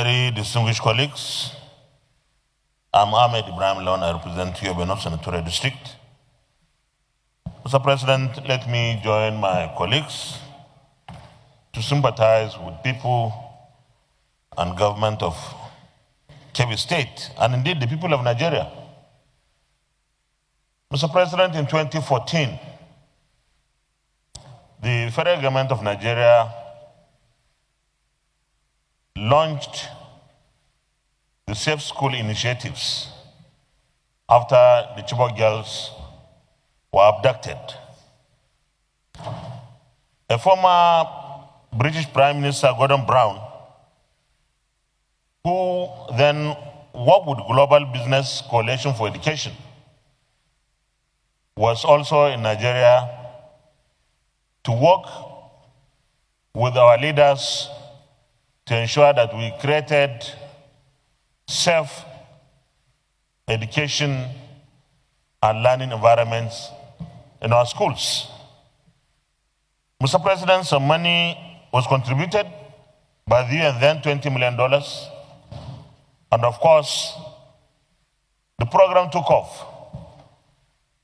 Very distinguished colleagues, I'm Ahmed Ibrahim Lawal. I represent Yobe Senatorial District. Mr. President, let me join my colleagues to sympathize with people and government of Kebbi State, and indeed the people of Nigeria. Mr. President, in 2014, the federal government of Nigeria launched the Safe School initiatives after the Chibok girls were abducted. A former British Prime Minister, Gordon Brown, who then worked with Global Business Coalition for Education, was also in Nigeria to work with our leaders to ensure that we created safe education and learning environments in our schools. Mr. President, some money was contributed by the UN then, $20 million. And of course, the program took off.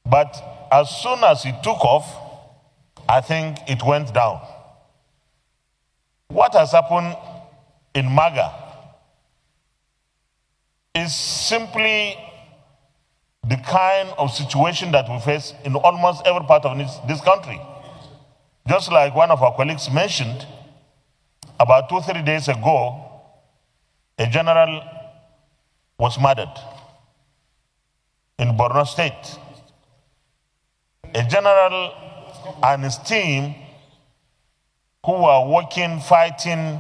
But as soon as it took off, I think it went down. What has happened in MAGA is simply the kind of situation that we face in almost every part of this country. Just like one of our colleagues mentioned, about 2-3 days ago, a general was murdered in Borno State. A general and his team who were working, fighting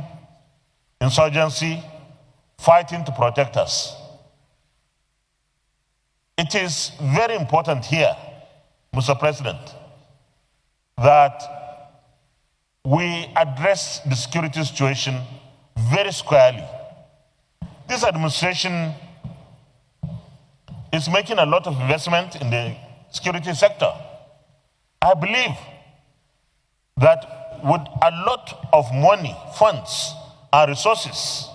insurgency, fighting to protect us. It is very important here, Mr. President, that we address the security situation very squarely. This administration is making a lot of investment in the security sector. I believe that with a lot of money, funds, and resources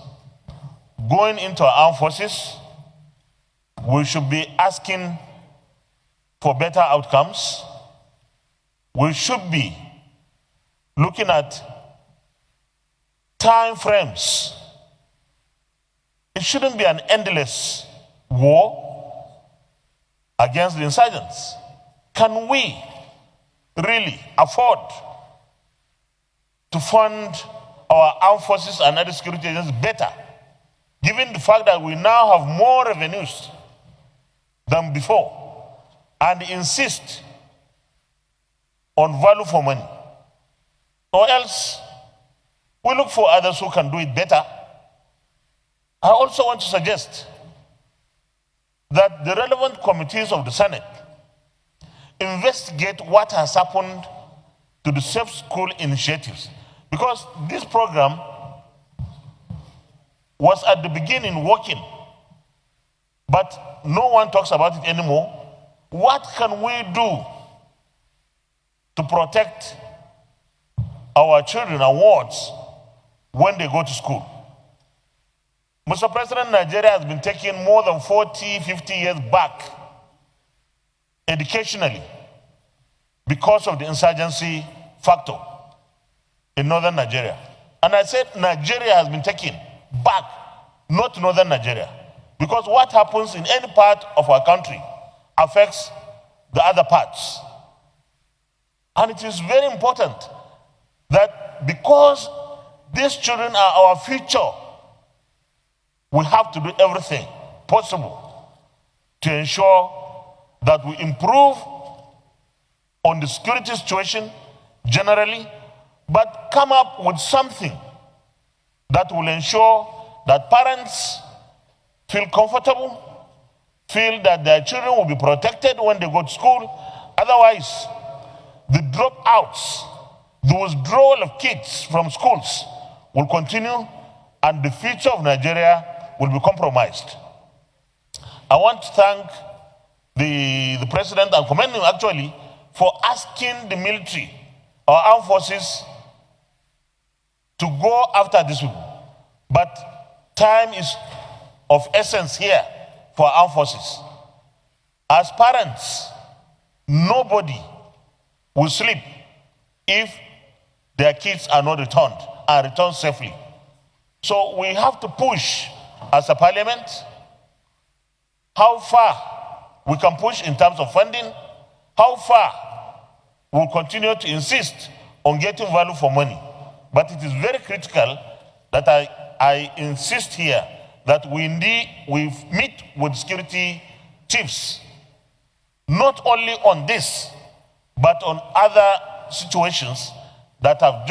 going into our armed forces, we should be asking for better outcomes. We should be looking at time frames. It shouldn't be an endless war against the insurgents. Can we really afford to fund our armed forces and other security agencies better, given the fact that we now have more revenues than before, and insist on value for money? Or else we look for others who can do it better. I also want to suggest that the relevant committees of the Senate investigate what has happened to the Safe School initiatives, because this program was at the beginning working, but no one talks about it anymore. What can we do to protect our children, our wards, when they go to school? Mr. President, Nigeria has been taking more than 40, 50 years back educationally because of the insurgency factor in northern Nigeria. And I said Nigeria has been taken back, not northern Nigeria, because what happens in any part of our country affects the other parts. And it is very important that because these children are our future, we have to do everything possible to ensure that we improve on the security situation generally, but come up with something that will ensure that parents feel comfortable, feel that their children will be protected when they go to school. Otherwise, the dropouts, the withdrawal of kids from schools will continue, and the future of Nigeria will be compromised. I want to thank the president and commend him actually for asking the military or armed forces to go after these people. But time is of essence here for armed forces. As parents, nobody will sleep if their kids are not returned and returned safely. So we have to push as a parliament how far we can push in terms of funding, how far we'll continue to insist on getting value for money. But it is very critical that I insist here that we meet with security chiefs, not only on this, but on other situations that have